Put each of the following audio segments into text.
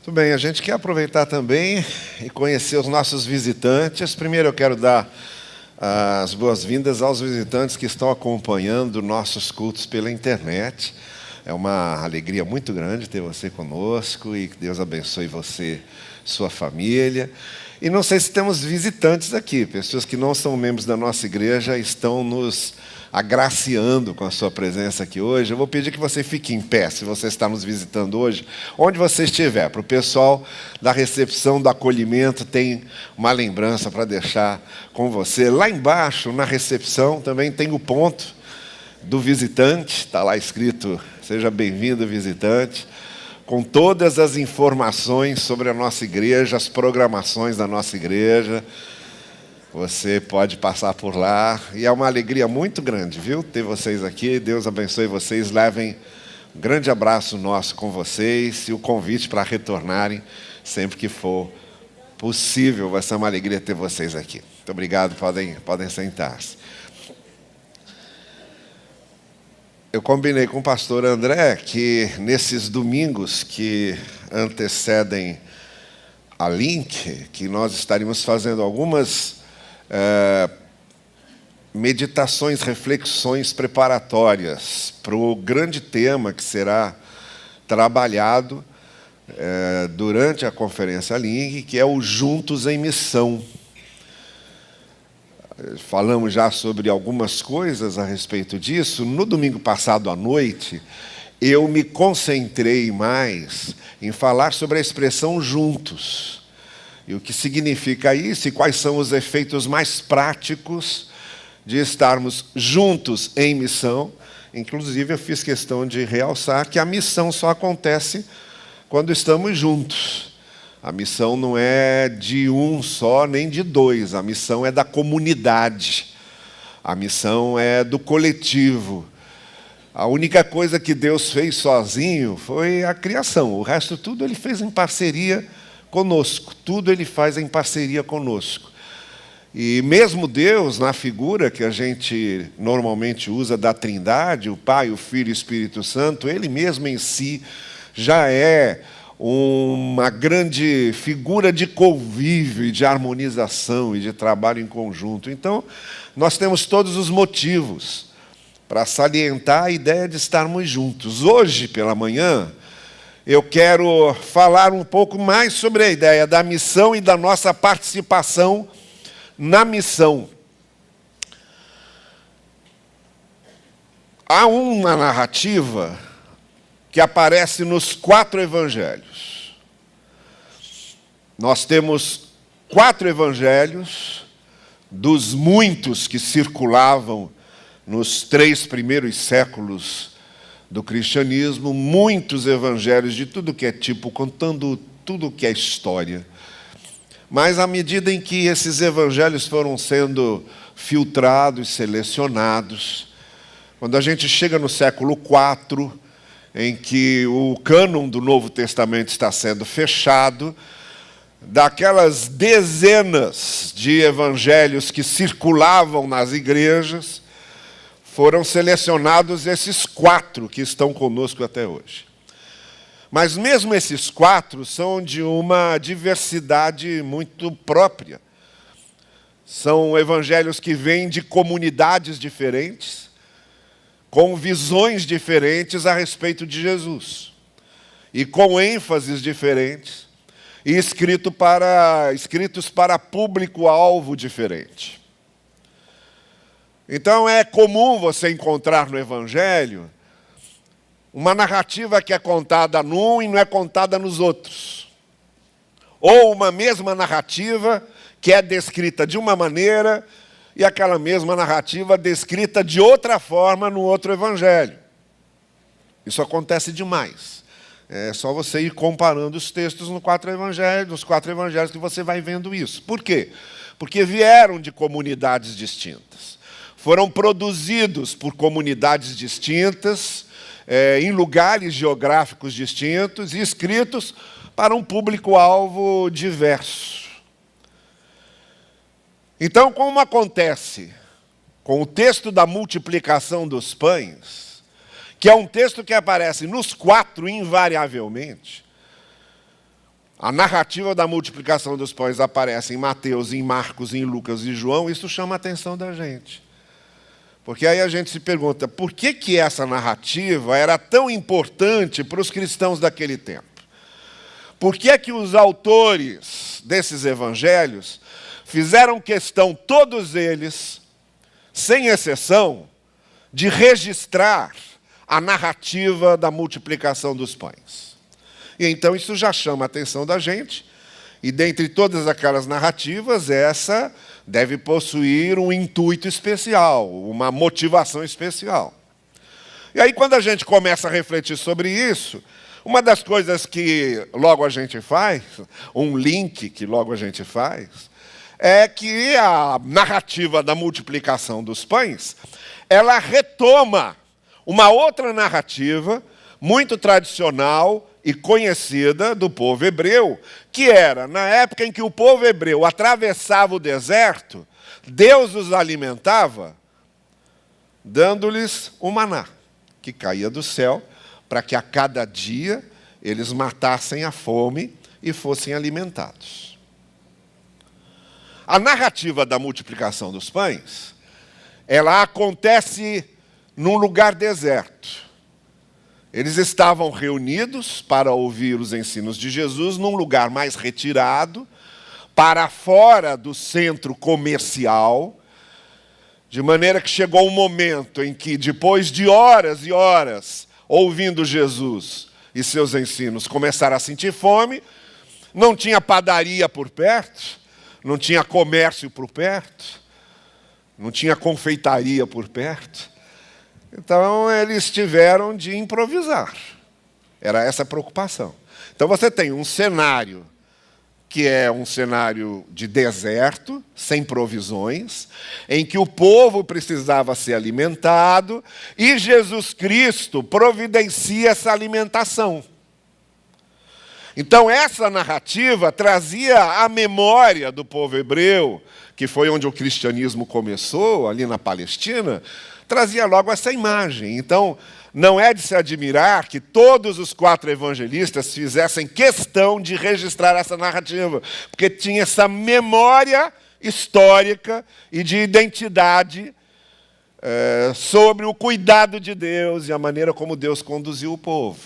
Muito bem, a gente quer aproveitar também e conhecer os nossos visitantes. Primeiro eu quero dar as boas-vindas aos visitantes que estão acompanhando nossos cultos pela internet. É uma alegria muito grande ter você conosco e que Deus abençoe você, sua família. E não sei se temos visitantes aqui, pessoas que não são membros da nossa igreja estão nos agraciando com a sua presença aqui hoje. Eu vou pedir que você fique em pé, se você está nos visitando hoje, onde você estiver. Para o pessoal da recepção, do acolhimento, tem uma lembrança para deixar com você. Lá embaixo, na recepção, também tem o ponto do visitante, está lá escrito, seja bem-vindo, visitante, com todas as informações sobre a nossa igreja, as programações da nossa igreja. Você pode passar por lá, e é uma alegria muito grande, viu, ter vocês aqui. Deus abençoe vocês, levem um grande abraço nosso com vocês, e o convite para retornarem sempre que for possível. Vai ser uma alegria ter vocês aqui. Muito obrigado, podem sentar-se. Eu combinei com o pastor André que nesses domingos que antecedem a Link, que nós estaríamos fazendo algumas meditações, reflexões preparatórias para o grande tema que será trabalhado durante a Conferência Link, que é o Juntos em Missão. Falamos já sobre algumas coisas a respeito disso. No domingo passado à noite, eu me concentrei mais em falar sobre a expressão juntos. E o que significa isso e quais são os efeitos mais práticos de estarmos juntos em missão. Inclusive, eu fiz questão de realçar que a missão só acontece quando estamos juntos. A missão não é de um só, nem de dois. A missão é da comunidade. A missão é do coletivo. A única coisa que Deus fez sozinho foi a criação. O resto tudo Ele fez em parceria conosco. Tudo Ele faz em parceria conosco. E mesmo Deus, na figura que a gente normalmente usa da Trindade, o Pai, o Filho e o Espírito Santo, Ele mesmo em si já é uma grande figura de convívio e de harmonização e de trabalho em conjunto. Então, nós temos todos os motivos para salientar a ideia de estarmos juntos. Hoje, pela manhã, eu quero falar um pouco mais sobre a ideia da missão e da nossa participação na missão. Há uma narrativa que aparece nos 4 evangelhos. Nós temos 4 evangelhos, dos muitos que circulavam nos 3 primeiros séculos do cristianismo, muitos evangelhos de tudo que é tipo, contando tudo que é história. Mas à medida em que esses evangelhos foram sendo filtrados, selecionados, quando a gente chega no século IV, em que o cânon do Novo Testamento está sendo fechado, daquelas dezenas de evangelhos que circulavam nas igrejas, foram selecionados esses 4 que estão conosco até hoje. Mas mesmo esses 4 são de uma diversidade muito própria. São evangelhos que vêm de comunidades diferentes, com visões diferentes a respeito de Jesus, e com ênfases diferentes, e escritos para público-alvo diferente. Então é comum você encontrar no Evangelho uma narrativa que é contada num e não é contada nos outros. Ou uma mesma narrativa que é descrita de uma maneira e aquela mesma narrativa descrita de outra forma no outro evangelho. Isso acontece demais. É só você ir comparando os textos nos 4 evangelhos que você vai vendo isso. Por quê? Porque vieram de comunidades distintas. Foram produzidos por comunidades distintas, em lugares geográficos distintos e escritos para um público-alvo diverso. Então, como acontece com o texto da multiplicação dos pães, que é um texto que aparece nos 4 invariavelmente, a narrativa da multiplicação dos pães aparece em Mateus, em Marcos, em Lucas e João, isso chama a atenção da gente. Porque aí a gente se pergunta, por que essa narrativa era tão importante para os cristãos daquele tempo? Por que os autores desses evangelhos fizeram questão, todos eles, sem exceção, de registrar a narrativa da multiplicação dos pães? E então isso já chama a atenção da gente, e dentre todas aquelas narrativas, essa deve possuir um intuito especial, uma motivação especial. E aí, quando a gente começa a refletir sobre isso, uma das coisas que logo a gente faz, um link que logo a gente faz, é que a narrativa da multiplicação dos pães, ela retoma uma outra narrativa muito tradicional e conhecida do povo hebreu, que era, na época em que o povo hebreu atravessava o deserto, Deus os alimentava dando-lhes o maná, que caía do céu, para que a cada dia eles matassem a fome e fossem alimentados. A narrativa da multiplicação dos pães, ela acontece num lugar deserto. Eles estavam reunidos para ouvir os ensinos de Jesus num lugar mais retirado, para fora do centro comercial, de maneira que chegou um momento em que, depois de horas e horas ouvindo Jesus e seus ensinos, começaram a sentir fome, não tinha padaria por perto, não tinha comércio por perto, não tinha confeitaria por perto. Então, eles tiveram de improvisar. Era essa a preocupação. Então, você tem um cenário que é um cenário de deserto, sem provisões, em que o povo precisava ser alimentado, e Jesus Cristo providencia essa alimentação. Então, essa narrativa trazia a memória do povo hebreu, que foi onde o cristianismo começou, ali na Palestina, trazia logo essa imagem. Então, não é de se admirar que todos os 4 evangelistas fizessem questão de registrar essa narrativa, porque tinha essa memória histórica e de identidade sobre o cuidado de Deus e a maneira como Deus conduziu o povo.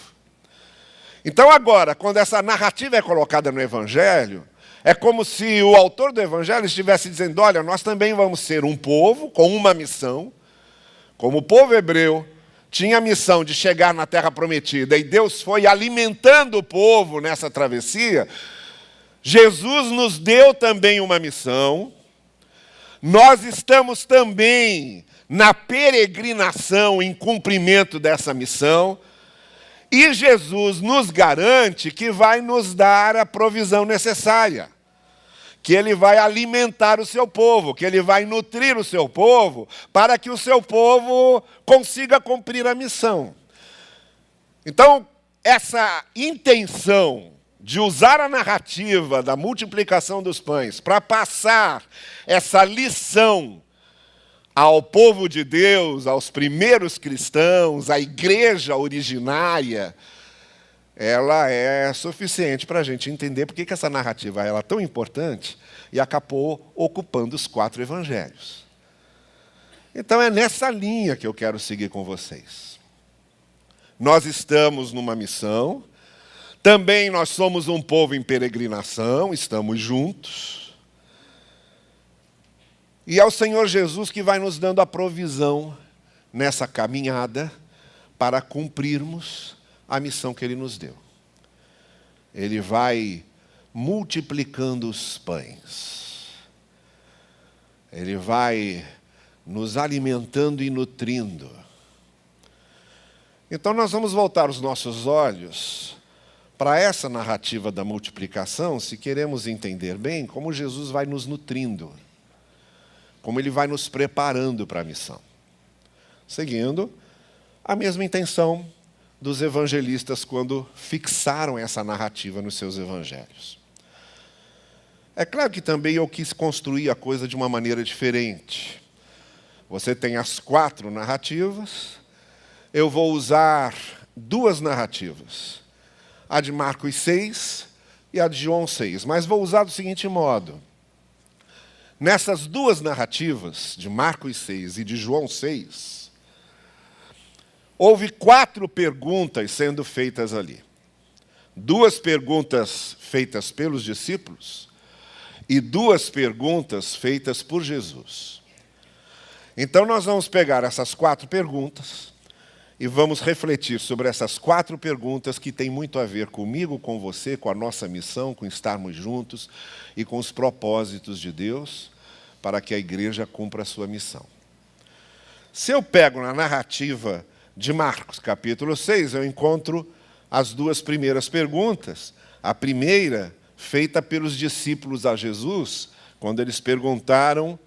Então, agora, quando essa narrativa é colocada no Evangelho, é como se o autor do Evangelho estivesse dizendo, olha, nós também vamos ser um povo com uma missão, como o povo hebreu tinha a missão de chegar na Terra Prometida, e Deus foi alimentando o povo nessa travessia, Jesus nos deu também uma missão. Nós estamos também na peregrinação em cumprimento dessa missão, e Jesus nos garante que vai nos dar a provisão necessária, que Ele vai alimentar o seu povo, que Ele vai nutrir o seu povo, para que o seu povo consiga cumprir a missão. Então, essa intenção de usar a narrativa da multiplicação dos pães para passar essa lição ao povo de Deus, aos primeiros cristãos, à igreja originária, ela é suficiente para a gente entender por que essa narrativa é tão importante e acabou ocupando os 4 evangelhos. Então é nessa linha que eu quero seguir com vocês. Nós estamos numa missão, também nós somos um povo em peregrinação, estamos juntos. E é o Senhor Jesus que vai nos dando a provisão nessa caminhada para cumprirmos a missão que Ele nos deu. Ele vai multiplicando os pães. Ele vai nos alimentando e nutrindo. Então nós vamos voltar os nossos olhos para essa narrativa da multiplicação, se queremos entender bem como Jesus vai nos nutrindo, como Ele vai nos preparando para a missão, seguindo a mesma intenção dos evangelistas quando fixaram essa narrativa nos seus evangelhos. É claro que também eu quis construir a coisa de uma maneira diferente. Você tem as 4 narrativas, eu vou usar 2 narrativas. A de Marcos 6, e a de João 6. Mas vou usar do seguinte modo. Nessas duas narrativas, de Marcos 6 e de João 6, houve 4 perguntas sendo feitas ali. 2 perguntas feitas pelos discípulos e 2 perguntas feitas por Jesus. Então nós vamos pegar essas 4 perguntas e vamos refletir sobre essas 4 perguntas que têm muito a ver comigo, com você, com a nossa missão, com estarmos juntos e com os propósitos de Deus para que a igreja cumpra a sua missão. Se eu pego na narrativa de Marcos, capítulo 6, eu encontro as 2 primeiras perguntas. A primeira, feita pelos discípulos a Jesus, quando eles perguntaram: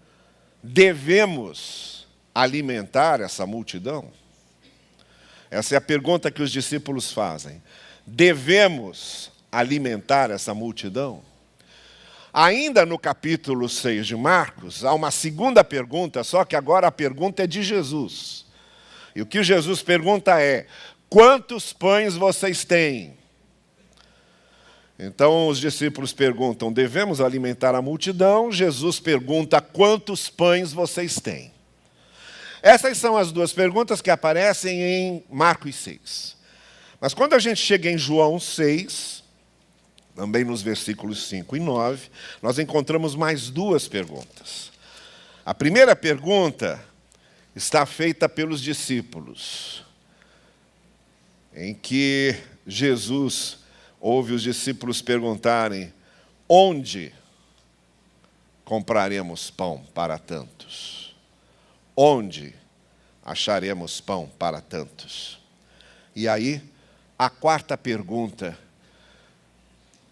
devemos alimentar essa multidão? Essa é a pergunta que os discípulos fazem. Devemos alimentar essa multidão? Ainda no capítulo 6 de Marcos, há uma segunda pergunta, só que agora a pergunta é de Jesus. E o que Jesus pergunta é: quantos pães vocês têm? Então os discípulos perguntam: devemos alimentar a multidão? Jesus pergunta: quantos pães vocês têm? Essas são as 2 perguntas que aparecem em Marcos 6. Mas quando a gente chega em João 6, também nos versículos 5 e 9, nós encontramos mais 2 perguntas. A primeira pergunta está feita pelos discípulos, em que Jesus ouve os discípulos perguntarem: onde compraremos pão para tantos? Onde acharemos pão para tantos? E aí, a 4ª pergunta,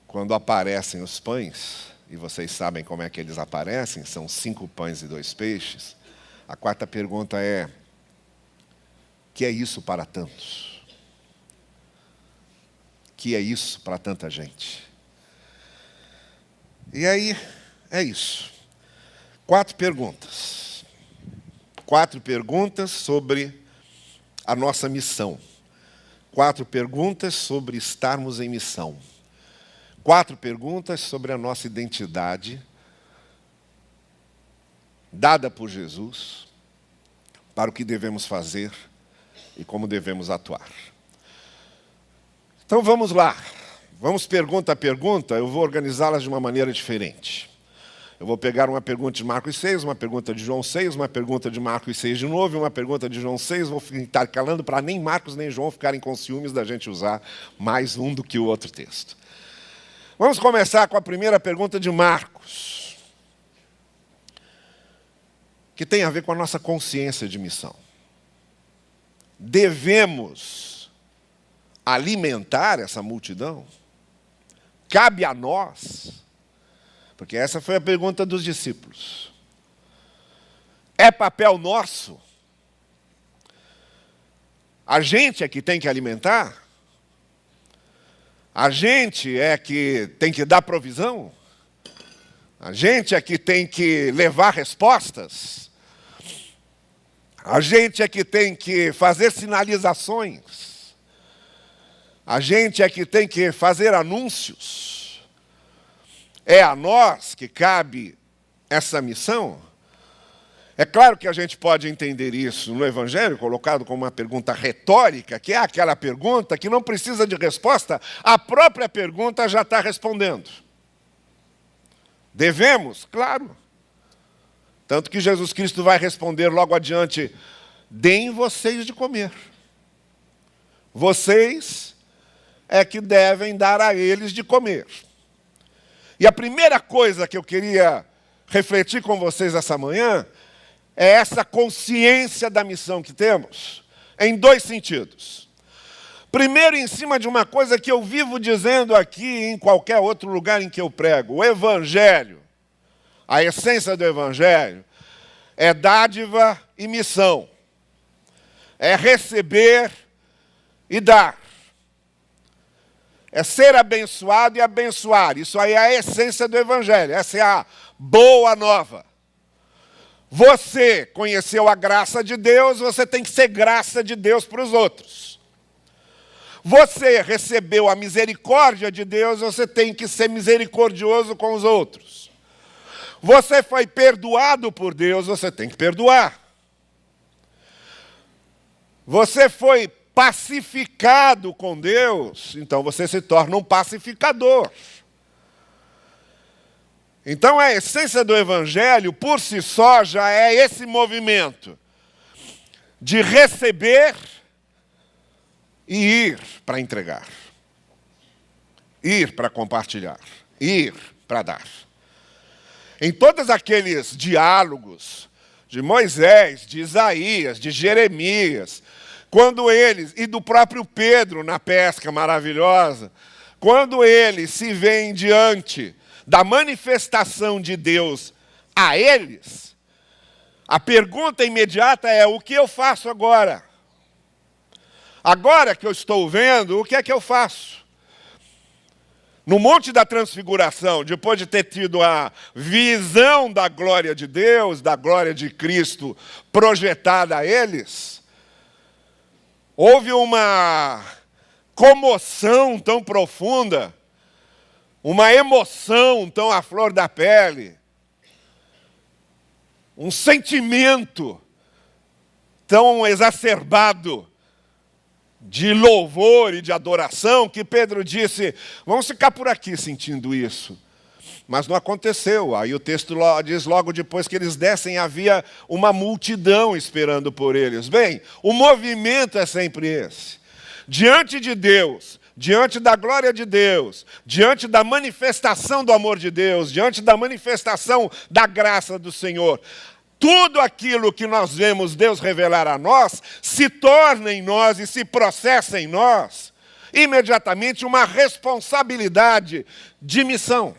quando aparecem os pães, e vocês sabem como é que eles aparecem, são 5 pães e 2 peixes, a 4ª pergunta é: que é isso para tantos? Que é isso para tanta gente? E aí, é isso. 4 perguntas. 4 perguntas sobre a nossa missão. 4 perguntas sobre estarmos em missão. 4 perguntas sobre a nossa identidade, dada por Jesus, para o que devemos fazer e como devemos atuar. Então vamos lá. Vamos pergunta a pergunta, eu vou organizá-las de uma maneira diferente. Eu vou pegar uma pergunta de Marcos 6, uma pergunta de João 6, uma pergunta de Marcos 6 de novo, e uma pergunta de João 6, vou ficar calando para nem Marcos nem João ficarem com ciúmes da gente usar mais um do que o outro texto. Vamos começar com a primeira pergunta de Marcos, que tem a ver com a nossa consciência de missão. Devemos alimentar essa multidão? Cabe a nós? Porque essa foi a pergunta dos discípulos. É papel nosso? A gente é que tem que alimentar? A gente é que tem que dar provisão? A gente é que tem que levar respostas? A gente é que tem que fazer sinalizações? A gente é que tem que fazer anúncios? É a nós que cabe essa missão? É claro que a gente pode entender isso no Evangelho, colocado como uma pergunta retórica, que é aquela pergunta que não precisa de resposta, a própria pergunta já está respondendo. Devemos? Claro. Tanto que Jesus Cristo vai responder logo adiante: deem vocês de comer. Vocês é que devem dar a eles de comer. E a primeira coisa que eu queria refletir com vocês essa manhã é essa consciência da missão que temos, em 2 sentidos. Primeiro, em cima de uma coisa que eu vivo dizendo aqui e em qualquer outro lugar em que eu prego: o Evangelho, a essência do Evangelho, é dádiva e missão. É receber e dar. É ser abençoado e abençoar. Isso aí é a essência do Evangelho. Essa é a boa nova. Você conheceu a graça de Deus, você tem que ser graça de Deus para os outros. Você recebeu a misericórdia de Deus, você tem que ser misericordioso com os outros. Você foi perdoado por Deus, você tem que perdoar. Você foi pacificado com Deus, então você se torna um pacificador. Então a essência do Evangelho, por si só, já é esse movimento de receber e ir para entregar. Ir para compartilhar. Ir para dar. Em todos aqueles diálogos de Moisés, de Isaías, de Jeremias, quando eles, e do próprio Pedro na pesca maravilhosa, quando eles se veem diante da manifestação de Deus a eles, a pergunta imediata é: o que eu faço agora? Agora que eu estou vendo, o que é que eu faço? No Monte da Transfiguração, depois de ter tido a visão da glória de Deus, da glória de Cristo projetada a eles, houve uma comoção tão profunda, uma emoção tão à flor da pele, um sentimento tão exacerbado de louvor e de adoração, que Pedro disse: vamos ficar por aqui sentindo isso. Mas não aconteceu. Aí o texto diz logo depois que eles descem, havia uma multidão esperando por eles. Bem, o movimento é sempre esse. Diante de Deus, diante da glória de Deus, diante da manifestação do amor de Deus, diante da manifestação da graça do Senhor, tudo aquilo que nós vemos Deus revelar a nós, se torna em nós e se processa em nós, imediatamente uma responsabilidade de missão.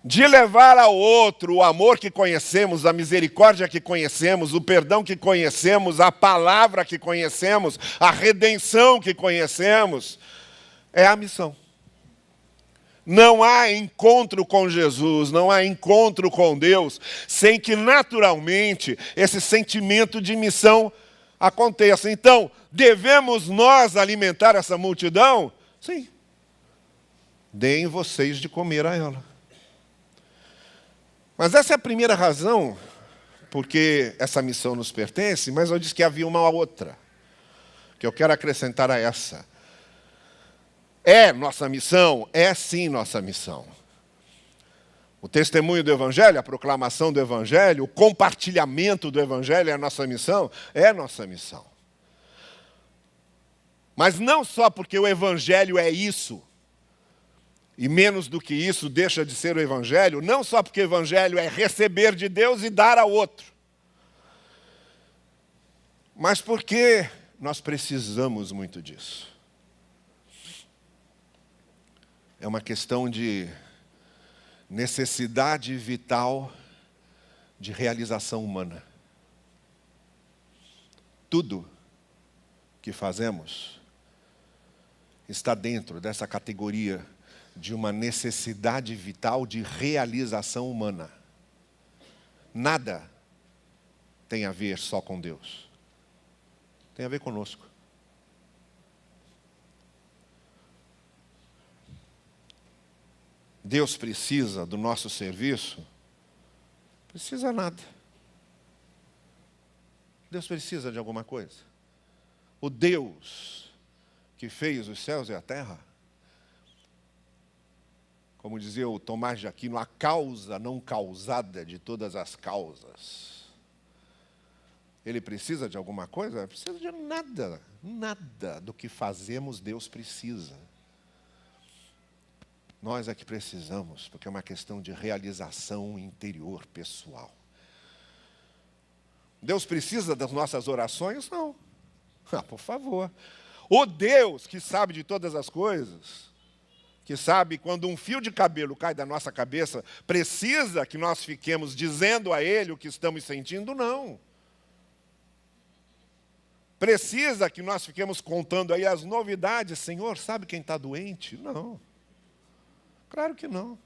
De levar ao outro o amor que conhecemos, a misericórdia que conhecemos, o perdão que conhecemos, a palavra que conhecemos, a redenção que conhecemos, é a missão. Não há encontro com Jesus, não há encontro com Deus, sem que naturalmente esse sentimento de missão aconteça. Então, devemos nós alimentar essa multidão? Sim. Deem vocês de comer a ela. Mas essa é a primeira razão porque essa missão nos pertence, mas eu disse que havia uma outra, que eu quero acrescentar a essa. É nossa missão? É sim nossa missão. O testemunho do Evangelho, a proclamação do Evangelho, o compartilhamento do Evangelho é a nossa missão? É nossa missão. Mas não só porque o Evangelho é isso, e menos do que isso deixa de ser o Evangelho, não só porque o Evangelho é receber de Deus e dar ao outro, mas porque nós precisamos muito disso. É uma questão de necessidade vital de realização humana. Tudo que fazemos está dentro dessa categoria de uma necessidade vital de realização humana. Nada tem a ver só com Deus. Tem a ver conosco. Deus precisa do nosso serviço? Precisa nada. Deus precisa de alguma coisa? O Deus que fez os céus e a terra, como dizia o Tomás de Aquino, a causa não causada de todas as causas. Ele precisa de alguma coisa? Não precisa de nada. Nada do que fazemos Deus precisa. Nós é que precisamos, porque é uma questão de realização interior, pessoal. Deus precisa das nossas orações? Não. Ah, por favor. O Deus que sabe de todas as coisas, que sabe quando um fio de cabelo cai da nossa cabeça, precisa que nós fiquemos dizendo a Ele o que estamos sentindo? Não. Precisa que nós fiquemos contando aí as novidades? Senhor, sabe quem está doente? Não. Claro que não.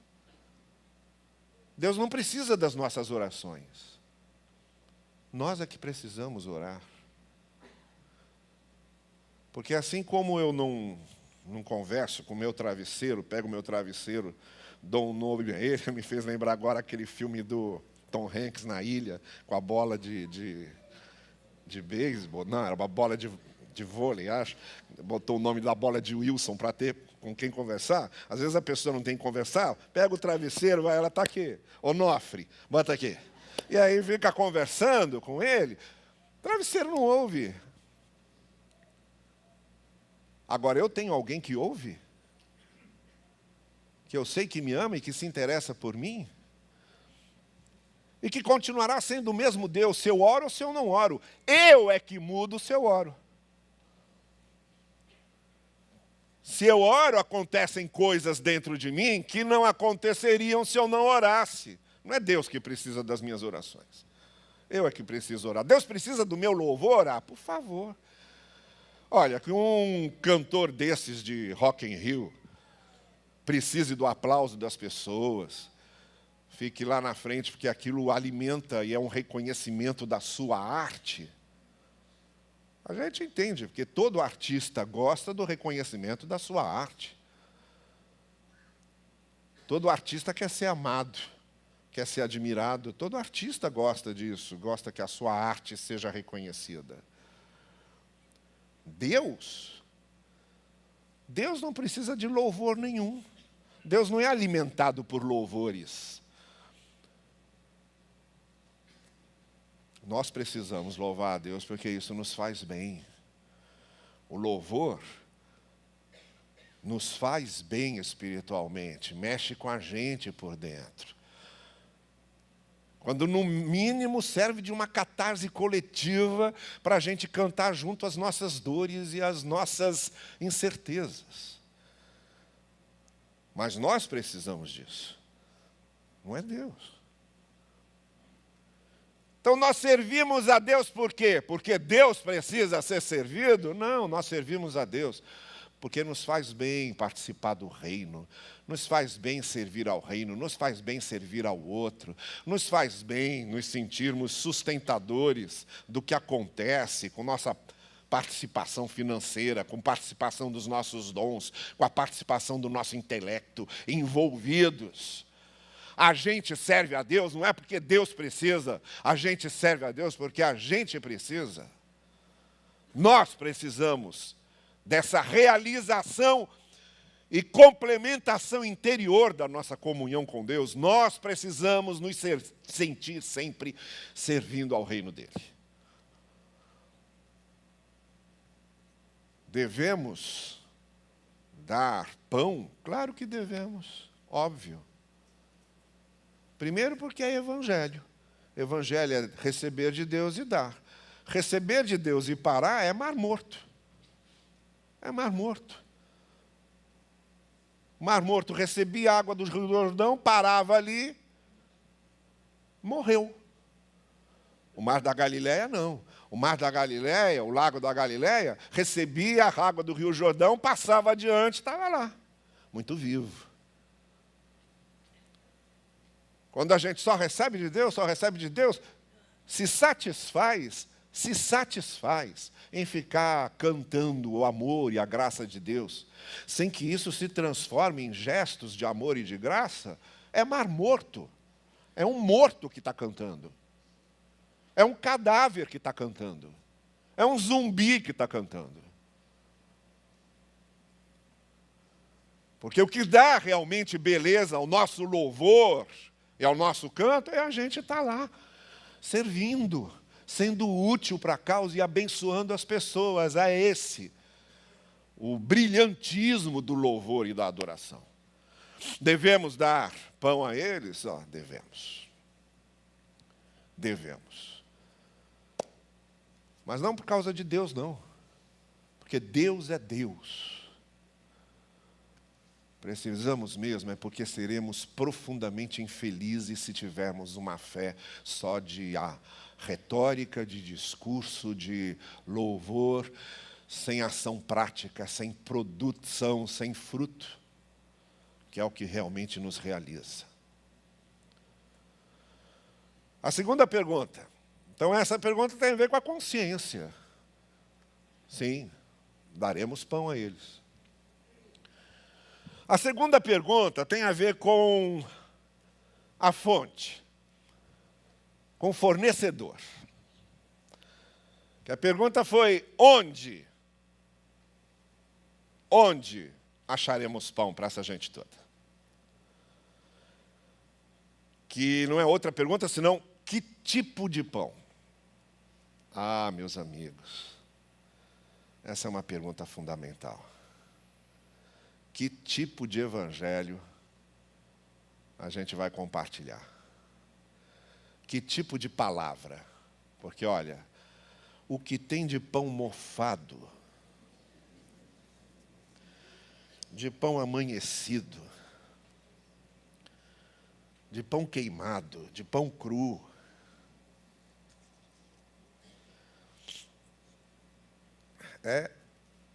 Deus não precisa das nossas orações. Nós é que precisamos orar. Porque assim como eu não converso com o meu travesseiro, pego o meu travesseiro, dou um nome a ele, me fez lembrar agora aquele filme do Tom Hanks na ilha, com a bola de beisebol, não, era uma bola de vôlei, acho. Botou o nome da bola de Wilson para ter com quem conversar. Às vezes a pessoa não tem que conversar, pega o travesseiro, vai, ela está aqui. Onofre, bota aqui. E aí fica conversando com ele, o travesseiro não ouve. Agora, eu tenho alguém que ouve? Que eu sei que me ama e que se interessa por mim? E que continuará sendo o mesmo Deus, se eu oro ou se eu não oro. Eu é que mudo se eu oro. Se eu oro, acontecem coisas dentro de mim que não aconteceriam se eu não orasse. Não é Deus que precisa das minhas orações. Eu é que preciso orar. Deus precisa do meu louvor? Ah, por favor. Olha, que um cantor desses de Rock in Rio precise do aplauso das pessoas, fique lá na frente porque aquilo alimenta e é um reconhecimento da sua arte. A gente entende, porque todo artista gosta do reconhecimento da sua arte. Todo artista quer ser amado, quer ser admirado. Todo artista gosta disso, gosta que a sua arte seja reconhecida. Deus não precisa de louvor nenhum. Deus não é alimentado por louvores. Nós precisamos louvar a Deus porque isso nos faz bem. O louvor nos faz bem espiritualmente, mexe com a gente por dentro. Quando, no mínimo, serve de uma catarse coletiva para a gente cantar junto as nossas dores e as nossas incertezas. Mas nós precisamos disso. Não é Deus. Então, nós servimos a Deus por quê? Porque Deus precisa ser servido? Não, nós servimos a Deus porque nos faz bem participar do reino, nos faz bem servir ao reino, nos faz bem servir ao outro, nos faz bem nos sentirmos sustentadores do que acontece com nossa participação financeira, com participação dos nossos dons, com a participação do nosso intelecto, envolvidos. A gente serve a Deus não é porque Deus precisa, a gente serve a Deus porque a gente precisa. Nós precisamos dessa realização e complementação interior da nossa comunhão com Deus. Nós precisamos nos sentir sempre servindo ao reino dele. Devemos dar pão? Claro que devemos, óbvio. Primeiro porque é evangelho. Evangelho é receber de Deus e dar. Receber de Deus e parar é mar morto. É mar morto. Mar Morto recebia água do Rio Jordão, parava ali, morreu. O Mar da Galileia não. O Mar da Galileia, o Lago da Galileia, recebia a água do Rio Jordão, passava adiante, estava lá, muito vivo. Quando a gente só recebe de Deus, se satisfaz em ficar cantando o amor e a graça de Deus, sem que isso se transforme em gestos de amor e de graça, é mar morto. É um morto que está cantando. É um cadáver que está cantando. É um zumbi que está cantando. Porque o que dá realmente beleza ao nosso louvor e ao nosso canto é a gente estar lá, servindo, sendo útil para a causa e abençoando as pessoas. É esse o brilhantismo do louvor e da adoração. Devemos dar pão a eles? Devemos. Devemos. Mas não por causa de Deus, não. Porque Deus é Deus. Precisamos mesmo, é porque seremos profundamente infelizes se tivermos uma fé só de retórica, de discurso, de louvor, sem ação prática, sem produção, sem fruto, que é o que realmente nos realiza. A segunda pergunta. Então, essa pergunta tem a ver com a consciência. Sim, daremos pão a eles. A segunda pergunta tem a ver com a fonte, com o fornecedor. Que a pergunta foi: onde acharemos pão para essa gente toda? Que não é outra pergunta senão: que tipo de pão? Ah, meus amigos, essa é uma pergunta fundamental. Que tipo de evangelho a gente vai compartilhar? Que tipo de palavra? Porque, olha, o que tem de pão mofado, de pão amanhecido, de pão queimado, de pão cru, é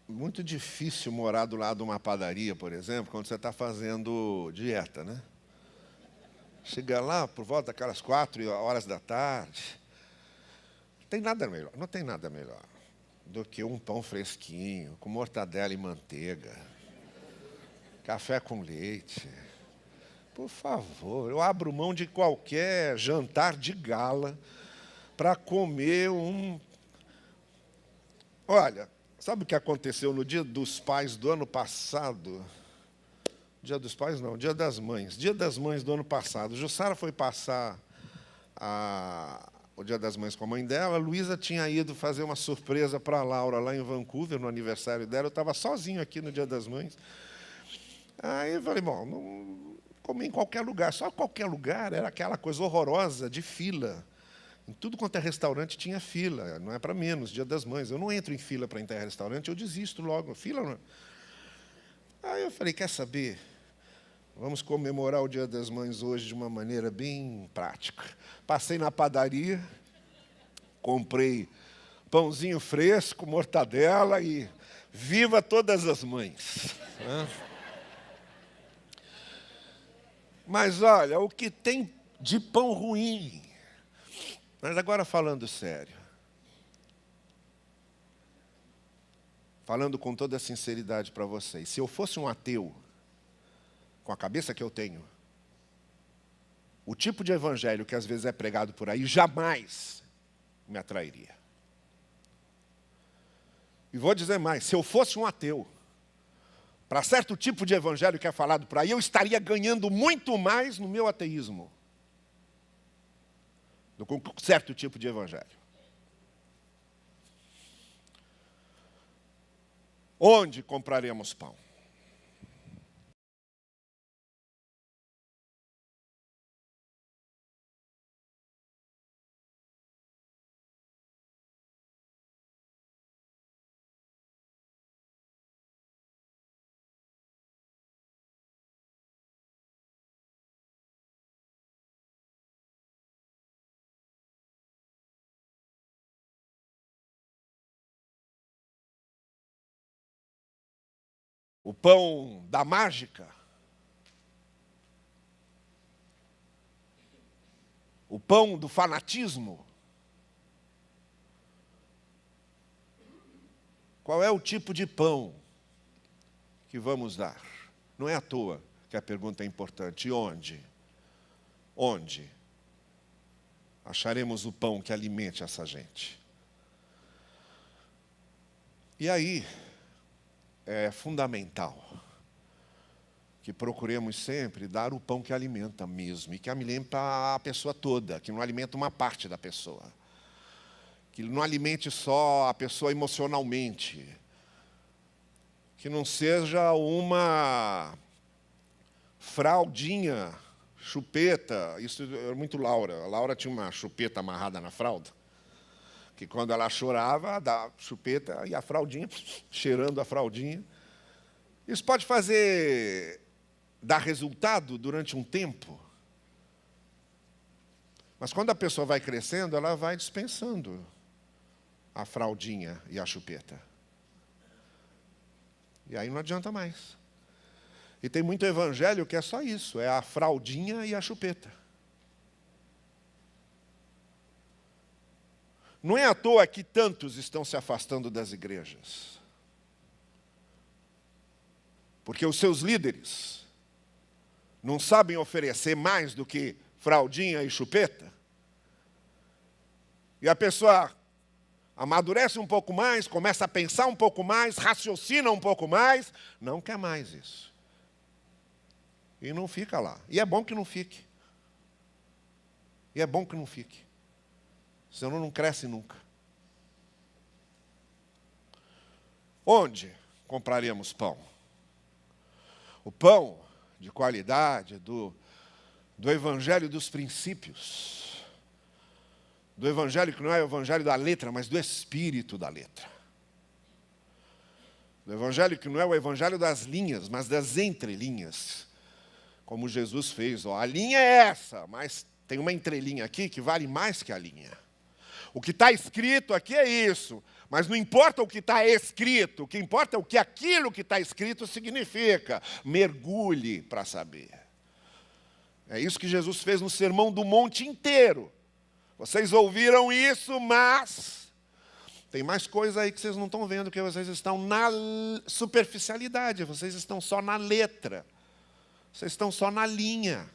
muito difícil morar do lado de uma padaria, por exemplo, quando você está fazendo dieta, né? Chega lá por volta daquelas 4 horas da tarde. Não tem nada melhor do que um pão fresquinho, com mortadela e manteiga, café com leite. Por favor, eu abro mão de qualquer jantar de gala para comer um... Olha, sabe o que aconteceu no Dia dos Pais do ano passado? Dia dos Pais não, Dia das Mães. Dia das Mães do ano passado. Jussara foi passar o Dia das Mães com a mãe dela. A Luísa tinha ido fazer uma surpresa para a Laura lá em Vancouver, no aniversário dela. Eu estava sozinho aqui no Dia das Mães. Aí eu falei, bom, não comi em qualquer lugar. Só qualquer lugar era aquela coisa horrorosa de fila. Em tudo quanto é restaurante tinha fila. Não é para menos, Dia das Mães. Eu não entro em fila para entrar em restaurante, eu desisto logo. Fila não. Aí eu falei, quer saber? Vamos comemorar o Dia das Mães hoje de uma maneira bem prática. Passei na padaria, comprei pãozinho fresco, mortadela e viva todas as mães. Mas olha, o que tem de pão ruim. Mas agora falando sério. Falando com toda a sinceridade para vocês. Se eu fosse um ateu, com a cabeça que eu tenho, o tipo de evangelho que às vezes é pregado por aí jamais me atrairia. E vou dizer mais, se eu fosse um ateu, para certo tipo de evangelho que é falado por aí, eu estaria ganhando muito mais no meu ateísmo do que um certo tipo de evangelho. Onde compraremos pão? O pão da mágica? O pão do fanatismo? Qual é o tipo de pão que vamos dar? Não é à toa que a pergunta é importante. E onde? Onde acharemos o pão que alimente essa gente? E aí, é fundamental que procuremos sempre dar o pão que alimenta mesmo, e que alimenta a pessoa toda, que não alimenta uma parte da pessoa. Que não alimente só a pessoa emocionalmente. Que não seja uma fraldinha, chupeta. Isso é muito Laura. A Laura tinha uma chupeta amarrada na fralda, que quando ela chorava, dava chupeta e a fraldinha, cheirando a fraldinha. Isso pode dar resultado durante um tempo. Mas quando a pessoa vai crescendo, ela vai dispensando a fraldinha e a chupeta. E aí não adianta mais. E tem muito evangelho que é só isso, é a fraldinha e a chupeta. Não é à toa que tantos estão se afastando das igrejas. Porque os seus líderes não sabem oferecer mais do que fraldinha e chupeta. E a pessoa amadurece um pouco mais, começa a pensar um pouco mais, raciocina um pouco mais, não quer mais isso. E não fica lá. E é bom que não fique. E é bom que não fique. Senão não cresce nunca. Onde compraríamos pão? O pão de qualidade do evangelho dos princípios. Do evangelho que não é o evangelho da letra, mas do espírito da letra. Do evangelho que não é o evangelho das linhas, mas das entrelinhas. Como Jesus fez. A linha é essa, mas tem uma entrelinha aqui que vale mais que a linha. O que está escrito aqui é isso. Mas não importa o que está escrito, o que importa é o que aquilo que está escrito significa. Mergulhe para saber. É isso que Jesus fez no Sermão do Monte inteiro. Vocês ouviram isso, mas tem mais coisa aí que vocês não estão vendo, que vocês estão na superficialidade, vocês estão só na letra, vocês estão só na linha.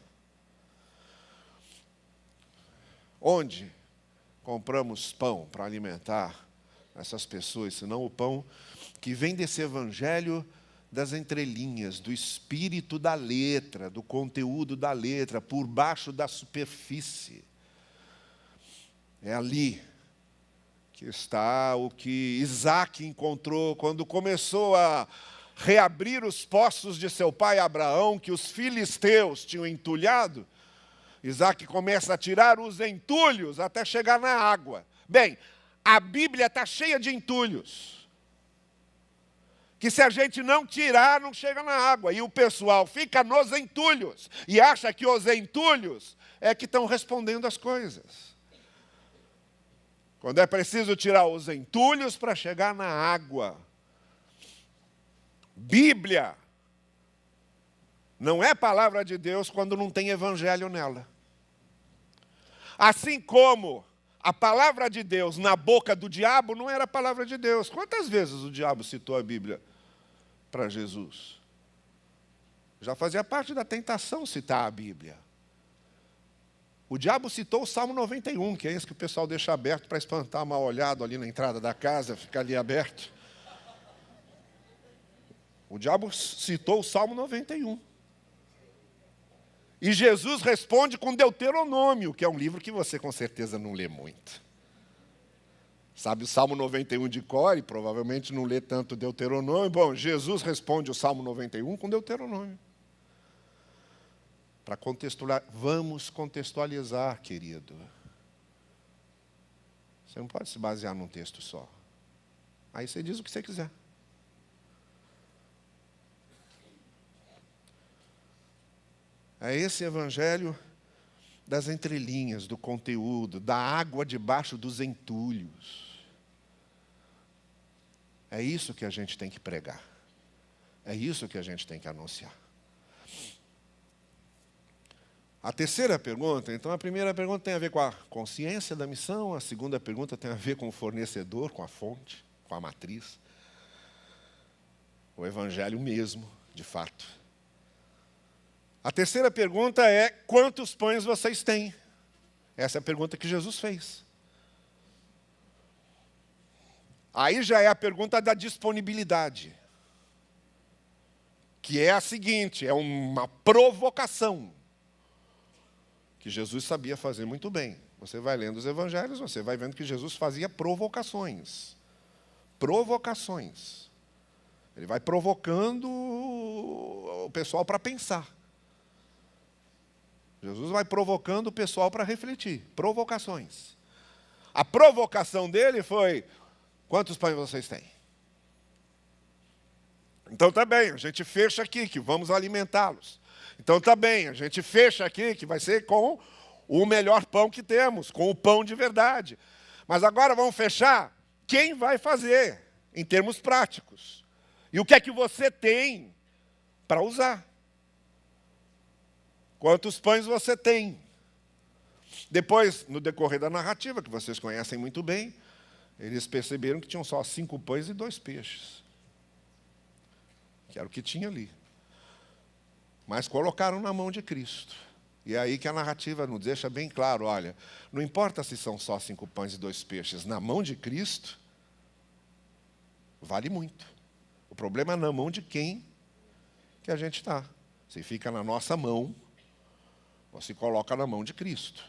Onde compramos pão para alimentar essas pessoas, senão o pão que vem desse evangelho das entrelinhas, do espírito da letra, do conteúdo da letra, por baixo da superfície. É ali que está o que Isaac encontrou quando começou a reabrir os poços de seu pai Abraão, que os filisteus tinham entulhado. Isaac começa a tirar os entulhos até chegar na água. Bem, a Bíblia está cheia de entulhos, que se a gente não tirar, não chega na água. E o pessoal fica nos entulhos e acha que os entulhos é que estão respondendo as coisas. Quando é preciso tirar os entulhos para chegar na água. Bíblia não é palavra de Deus quando não tem evangelho nela. Assim como a palavra de Deus na boca do diabo não era a palavra de Deus. Quantas vezes o diabo citou a Bíblia para Jesus? Já fazia parte da tentação citar a Bíblia. O diabo citou o Salmo 91, que é esse que o pessoal deixa aberto para espantar mal olhado ali na entrada da casa, fica ali aberto. O diabo citou o Salmo 91. E Jesus responde com Deuteronômio, que é um livro que você com certeza não lê muito. Sabe o Salmo 91 de cor e provavelmente não lê tanto Deuteronômio. Bom, Jesus responde o Salmo 91 com Deuteronômio. Para contextualizar, vamos contextualizar, querido. Você não pode se basear num texto só. Aí você diz o que você quiser. É esse evangelho das entrelinhas, do conteúdo, da água debaixo dos entulhos. É isso que a gente tem que pregar. É isso que a gente tem que anunciar. A terceira pergunta, então a primeira pergunta tem a ver com a consciência da missão, a segunda pergunta tem a ver com o fornecedor, com a fonte, com a matriz. O evangelho mesmo, de fato. A terceira pergunta é: quantos pães vocês têm? Essa é a pergunta que Jesus fez. Aí já é a pergunta da disponibilidade, que é a seguinte, é uma provocação, que Jesus sabia fazer muito bem. Você vai lendo os evangelhos, você vai vendo que Jesus fazia provocações. Provocações. Ele vai provocando o pessoal para pensar. Jesus vai provocando o pessoal para refletir. Provocações. A provocação dele foi: quantos pães vocês têm? Então tá bem, a gente fecha aqui que vamos alimentá-los. Então tá bem, a gente fecha aqui que vai ser com o melhor pão que temos, com o pão de verdade. Mas agora vamos fechar quem vai fazer, em termos práticos. E o que é que você tem para usar? Quantos pães você tem? Depois, no decorrer da narrativa, que vocês conhecem muito bem, eles perceberam que tinham só 5 pães e 2 peixes. Que era o que tinha ali. mas colocaram na mão de Cristo. E é aí que a narrativa nos deixa bem claro, olha, não importa se são só 5 pães e 2 peixes, na mão de Cristo, vale muito. O problema é na mão de quem que a gente está. Se fica na nossa mão, ou se coloca na mão de Cristo.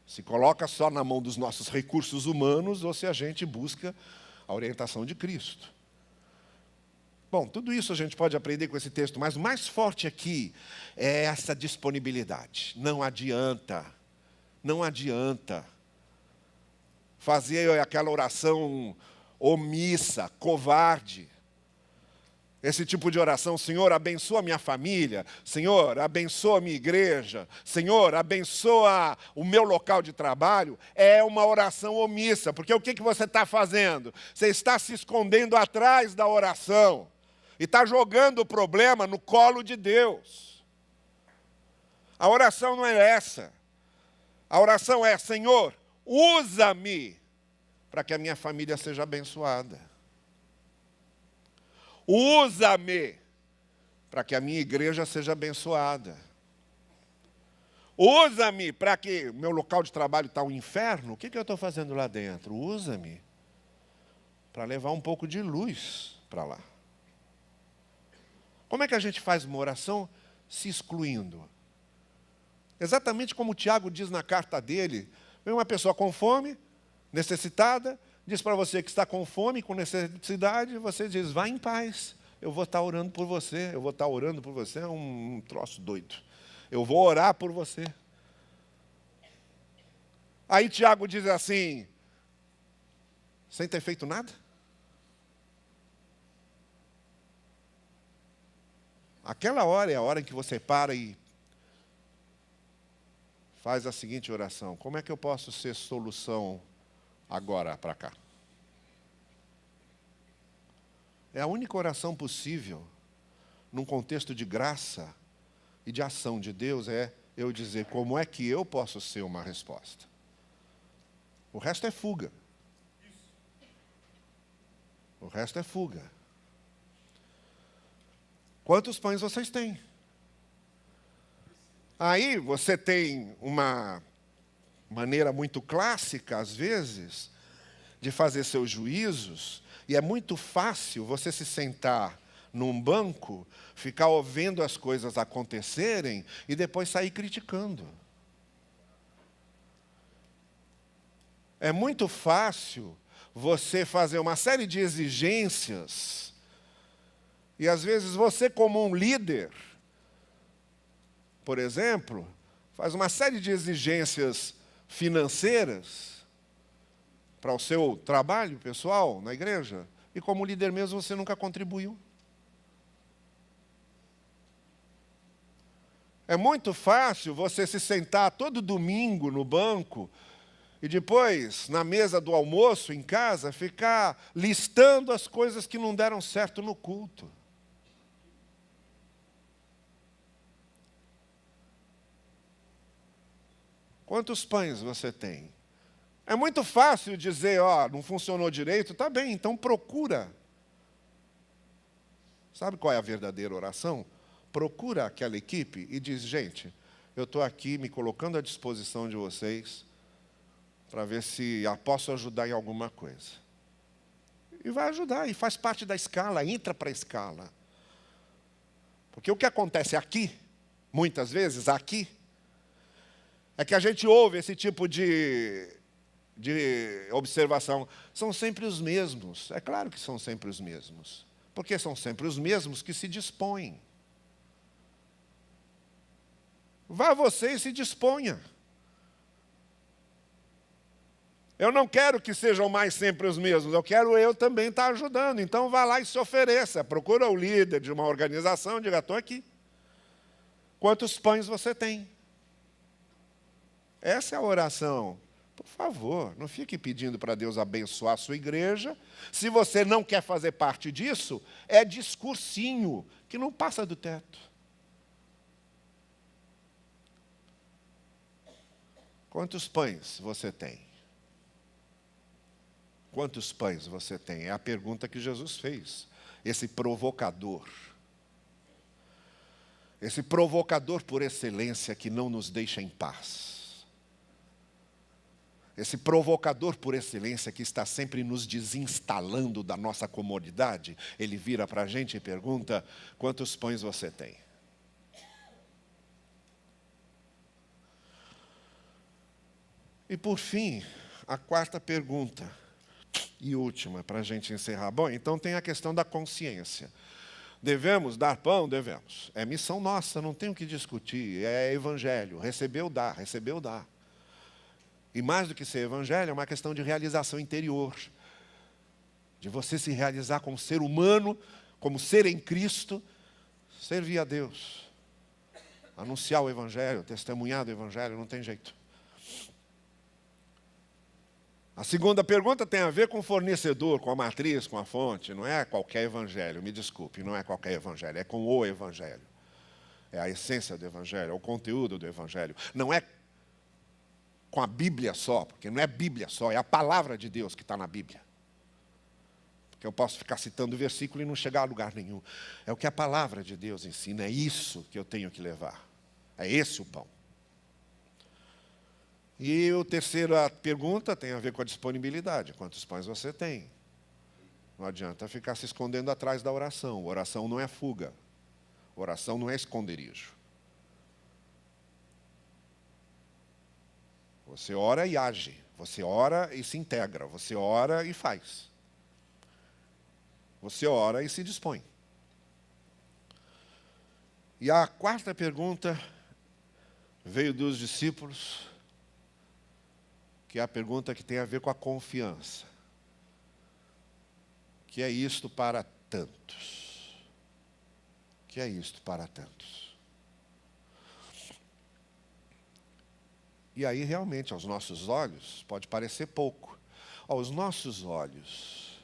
Se coloca só na mão dos nossos recursos humanos, ou se a gente busca a orientação de Cristo. Bom, tudo isso a gente pode aprender com esse texto, mas o mais forte aqui é essa disponibilidade. Não adianta fazer aquela oração omissa, covarde. Esse tipo de oração, Senhor, abençoa a minha família, Senhor, abençoa a minha igreja, Senhor, abençoa o meu local de trabalho, é uma oração omissa, porque o que você está fazendo? Você está se escondendo atrás da oração. E está jogando o problema no colo de Deus. A oração não é essa. A oração é, Senhor, usa-me para que a minha família seja abençoada. Usa-me para que a minha igreja seja abençoada. Usa-me para que o meu local de trabalho está um inferno. O que eu estou fazendo lá dentro? Usa-me para levar um pouco de luz para lá. Como é que a gente faz uma oração se excluindo? Exatamente como o Tiago diz na carta dele. Vem uma pessoa com fome, necessitada, diz para você que está com fome, com necessidade, você diz, vá em paz, eu vou estar orando por você, é um troço doido. Eu vou orar por você. Aí Tiago diz assim, sem ter feito nada? Aquela hora é a hora em que você para e faz a seguinte oração. Como é que eu posso ser solução agora para cá? É a única oração possível, num contexto de graça e de ação de Deus, é eu dizer como é que eu posso ser uma resposta. O resto é fuga. O resto é fuga. Quantos pães vocês têm? Aí você tem uma maneira muito clássica, às vezes, de fazer seus juízos, e é muito fácil você se sentar num banco, ficar ouvindo as coisas acontecerem e depois sair criticando. É muito fácil você fazer uma série de exigências. E às vezes você, como um líder, por exemplo, faz uma série de exigências financeiras para o seu trabalho pessoal na igreja, e como líder mesmo você nunca contribuiu. É muito fácil você se sentar todo domingo no banco e depois, na mesa do almoço, em casa, ficar listando as coisas que não deram certo no culto. Quantos pães você tem? É muito fácil dizer, não funcionou direito, tá bem, então procura. Sabe qual é a verdadeira oração? Procura aquela equipe e diz, gente, eu estou aqui me colocando à disposição de vocês para ver se posso ajudar em alguma coisa. E vai ajudar, e faz parte da escala, entra para a escala. Porque o que acontece aqui, muitas vezes aqui, é que a gente ouve esse tipo de observação. São sempre os mesmos. É claro que são sempre os mesmos. Porque são sempre os mesmos que se dispõem. Vá você e se disponha. Eu não quero que sejam mais sempre os mesmos. Eu quero também estar ajudando. Então vá lá e se ofereça. Procura o líder de uma organização e diga, estou aqui. Quantos pães você tem? Essa é a oração. Por favor, não fique pedindo para Deus abençoar a sua igreja. Se você não quer fazer parte disso, é discursinho que não passa do teto. Quantos pães você tem? Quantos pães você tem? É a pergunta que Jesus fez. Esse provocador. esse provocador por excelência que não nos deixa em paz. Esse provocador por excelência que está sempre nos desinstalando da nossa comodidade, ele vira para a gente e pergunta: quantos pães você tem? E por fim, a quarta pergunta, e última, para a gente encerrar. Bom, então tem a questão da consciência. Devemos dar pão? Devemos. É missão nossa, não tem o que discutir. É evangelho. Recebeu, dá. Recebeu, dá. E mais do que ser evangelho, é uma questão de realização interior. De você se realizar como ser humano, como ser em Cristo, servir a Deus. Anunciar o evangelho, testemunhar do evangelho, não tem jeito. A segunda pergunta tem a ver com o fornecedor, com a matriz, com a fonte. Não é qualquer evangelho, me desculpe, não é qualquer evangelho, é com o evangelho. É a essência do evangelho, é o conteúdo do evangelho. Não é com a Bíblia só, porque não é Bíblia só, é a palavra de Deus que está na Bíblia. Porque eu posso ficar citando o versículo e não chegar a lugar nenhum. É o que a palavra de Deus ensina, é isso que eu tenho que levar. É esse o pão. E a terceira pergunta tem a ver com a disponibilidade. Quantos pães você tem? Não adianta ficar se escondendo atrás da oração. Oração não é fuga. Oração não é esconderijo. Você ora e age. Você ora e se integra. Você ora e faz. Você ora e se dispõe. E a quarta pergunta veio dos discípulos, que é a pergunta que tem a ver com a confiança. Que é isto para tantos? Que é isto para tantos? E aí, realmente, aos nossos olhos, pode parecer pouco. Aos nossos olhos,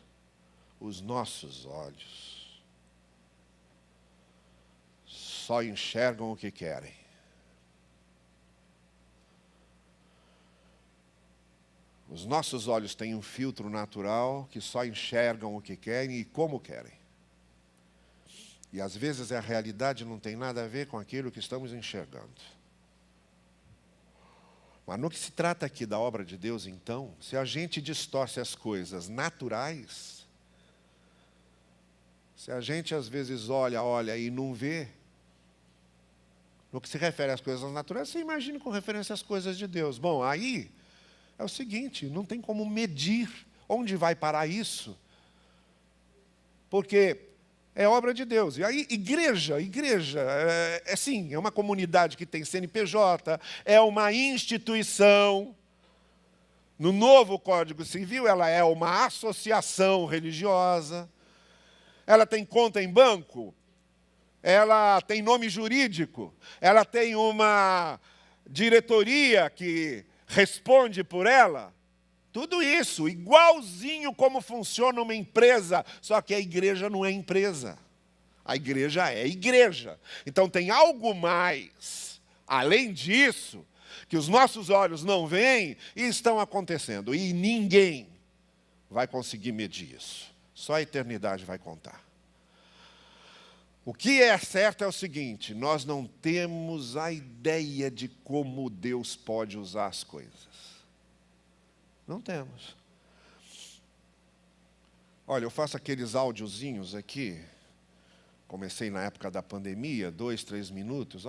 os nossos olhos só enxergam o que querem. Os nossos olhos têm um filtro natural que só enxergam o que querem e como querem. E às vezes a realidade não tem nada a ver com aquilo que estamos enxergando. Mas no que se trata aqui da obra de Deus, então, se a gente distorce as coisas naturais, se a gente às vezes olha e não vê, no que se refere às coisas naturais, você imagina com referência às coisas de Deus. Bom, aí é o seguinte, não tem como medir onde vai parar isso, porque é obra de Deus. E aí, igreja, sim, é uma comunidade que tem CNPJ, é uma instituição. No novo Código Civil, ela é uma associação religiosa, ela tem conta em banco, ela tem nome jurídico, ela tem uma diretoria que responde por ela. Tudo isso, igualzinho como funciona uma empresa, só que a igreja não é empresa. A igreja é igreja. Então tem algo mais, além disso, que os nossos olhos não veem e estão acontecendo. E ninguém vai conseguir medir isso. Só a eternidade vai contar. O que é certo é o seguinte: nós não temos a ideia de como Deus pode usar as coisas. Não temos. Olha, eu faço aqueles áudiozinhos aqui. Comecei na época da pandemia, 2, 3 minutos.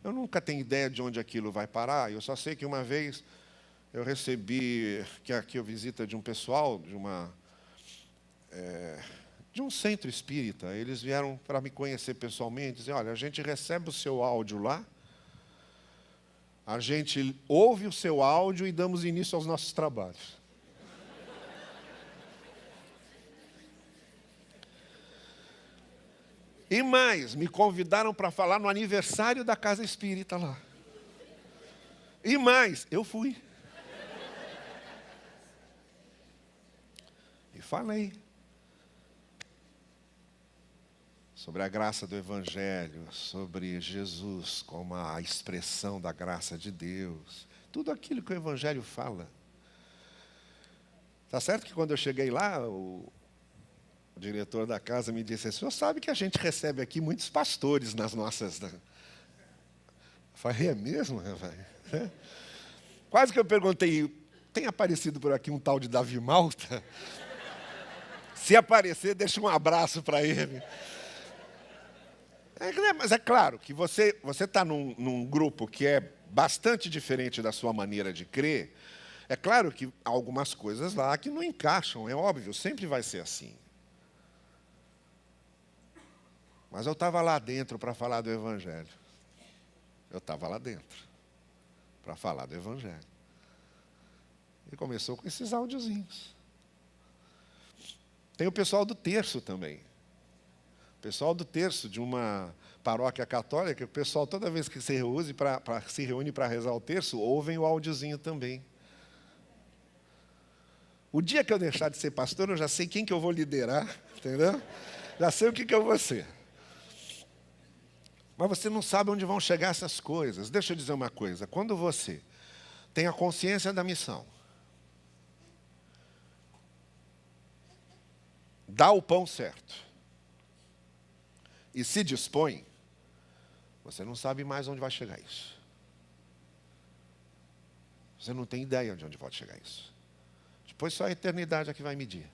Eu nunca tenho ideia de onde aquilo vai parar. Eu só sei que uma vez eu recebi aqui a visita de um pessoal, de um centro espírita. Eles vieram para me conhecer pessoalmente, dizer: olha, a gente recebe o seu áudio lá, a gente ouve o seu áudio e damos início aos nossos trabalhos. E mais, me convidaram para falar no aniversário da Casa Espírita lá. E mais, eu fui. E falei sobre a graça do Evangelho, sobre Jesus como a expressão da graça de Deus. Tudo aquilo que o Evangelho fala. Está certo que quando eu cheguei lá, O diretor da casa me disse: o senhor sabe que a gente recebe aqui muitos pastores nas nossas... Eu falei: é mesmo, rapaz? Quase que eu perguntei: tem aparecido por aqui um tal de Davi Malta? Se aparecer, deixa um abraço para ele. Mas é claro que você está num grupo que é bastante diferente da sua maneira de crer. É claro que há algumas coisas lá que não encaixam, é óbvio, sempre vai ser assim. Mas eu estava lá dentro para falar do Evangelho. Eu estava lá dentro para falar do Evangelho. E começou com esses áudiozinhos. Tem o pessoal do terço também. O pessoal do terço de uma paróquia católica, o pessoal, toda vez que se reúne para rezar o terço, ouvem o áudiozinho também. O dia que eu deixar de ser pastor, eu já sei quem que eu vou liderar, entendeu? Já sei o que eu vou ser. Mas você não sabe onde vão chegar essas coisas. Deixa eu dizer uma coisa. Quando você tem a consciência da missão, dá o pão certo e se dispõe, você não sabe mais onde vai chegar isso. Você não tem ideia de onde pode chegar isso. Depois só a eternidade é que vai medir.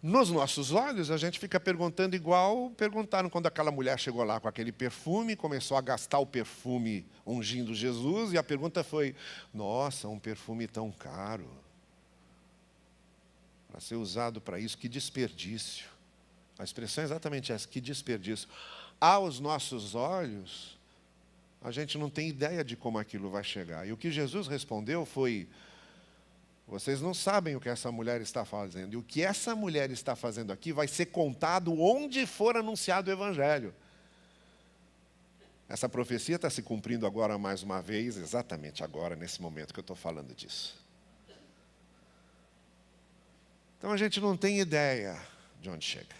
Nos nossos olhos, a gente fica perguntando igual perguntaram quando aquela mulher chegou lá com aquele perfume, começou a gastar o perfume ungindo Jesus, e a pergunta foi: nossa, um perfume tão caro, para ser usado para isso, que desperdício. A expressão é exatamente essa, que desperdício. Aos nossos olhos, a gente não tem ideia de como aquilo vai chegar. E o que Jesus respondeu foi: vocês não sabem o que essa mulher está fazendo. E o que essa mulher está fazendo aqui vai ser contado onde for anunciado o Evangelho. Essa profecia está se cumprindo agora mais uma vez, exatamente agora, nesse momento que eu estou falando disso. Então a gente não tem ideia de onde chega.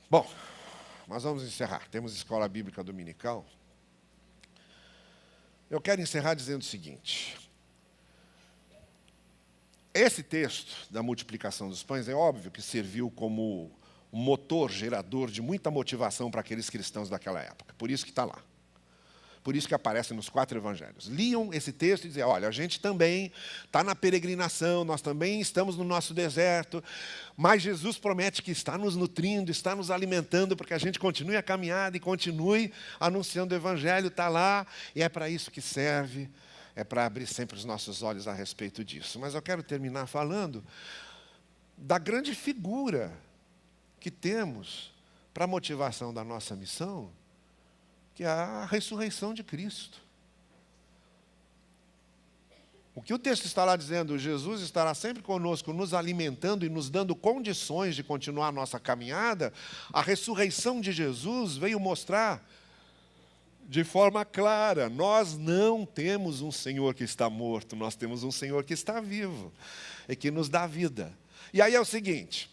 Bom, nós vamos encerrar. Temos escola bíblica dominical. Eu quero encerrar dizendo o seguinte: esse texto da multiplicação dos pães é óbvio que serviu como um motor gerador de muita motivação para aqueles cristãos daquela época. Por isso que está lá. Por isso que aparece nos 4 evangelhos. Liam esse texto e diziam: olha, a gente também está na peregrinação, nós também estamos no nosso deserto, mas Jesus promete que está nos nutrindo, está nos alimentando, para que a gente continue a caminhada e continue anunciando o evangelho, está lá, e é para isso que serve. É para abrir sempre os nossos olhos a respeito disso. Mas eu quero terminar falando da grande figura que temos para a motivação da nossa missão, que é a ressurreição de Cristo. O que o texto está lá dizendo: Jesus estará sempre conosco, nos alimentando e nos dando condições de continuar a nossa caminhada. A ressurreição de Jesus veio mostrar de forma clara: nós não temos um Senhor que está morto, nós temos um Senhor que está vivo e que nos dá vida. E aí é o seguinte: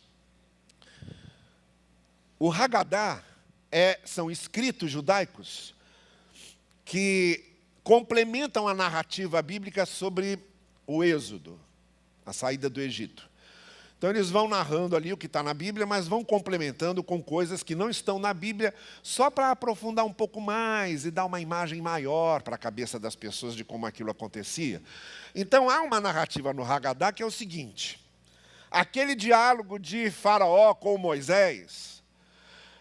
o Haggadah são escritos judaicos que complementam a narrativa bíblica sobre o Êxodo, a saída do Egito. Então eles vão narrando ali o que está na Bíblia, mas vão complementando com coisas que não estão na Bíblia, só para aprofundar um pouco mais e dar uma imagem maior para a cabeça das pessoas de como aquilo acontecia. Então há uma narrativa no Haggadah que é o seguinte: aquele diálogo de Faraó com Moisés,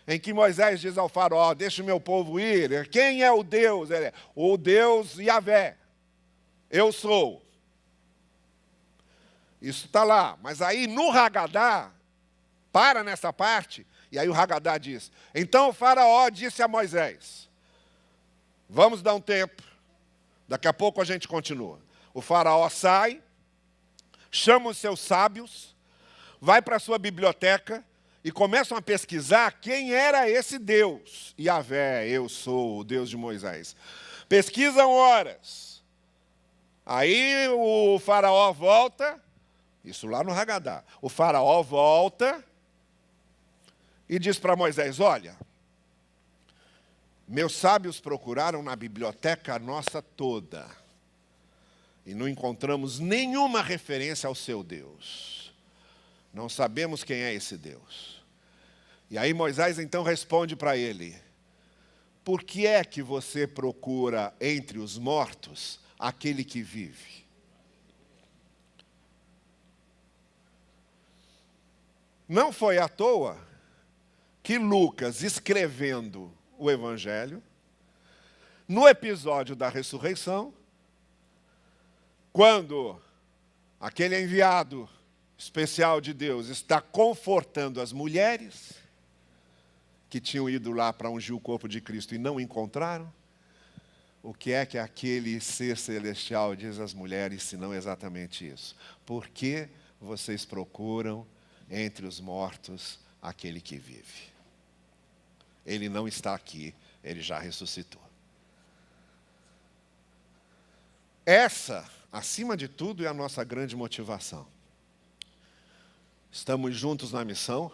em que Moisés diz ao Faraó: deixa o meu povo ir. Quem é o Deus? O Deus Yahvé. Eu sou. Isso está lá. Mas aí no Haggadah, para nessa parte, e aí o Haggadah diz: então o Faraó disse a Moisés: vamos dar um tempo, daqui a pouco a gente continua. O Faraó sai, chama os seus sábios, vai para a sua biblioteca e começam a pesquisar quem era esse Deus. Yahvé, eu sou o Deus de Moisés. Pesquisam horas. Aí o Faraó volta. Isso lá no Haggadah. O Faraó volta e diz para Moisés: olha, meus sábios procuraram na biblioteca nossa toda e não encontramos nenhuma referência ao seu Deus. Não sabemos quem é esse Deus. E aí Moisés então responde para ele: por que é que você procura entre os mortos aquele que vive? Não foi à toa que Lucas, escrevendo o Evangelho, no episódio da ressurreição, quando aquele enviado especial de Deus está confortando as mulheres que tinham ido lá para ungir o corpo de Cristo e não encontraram, o que é que aquele ser celestial diz às mulheres, senão exatamente isso? Por que vocês procuram entre os mortos aquele que vive? Ele não está aqui, ele já ressuscitou. Essa, acima de tudo, é a nossa grande motivação. Estamos juntos na missão,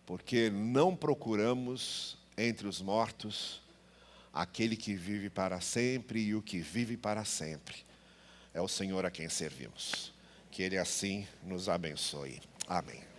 porque não procuramos entre os mortos aquele que vive para sempre, e o que vive para sempre é o Senhor a quem servimos. Que Ele assim nos abençoe. Amém.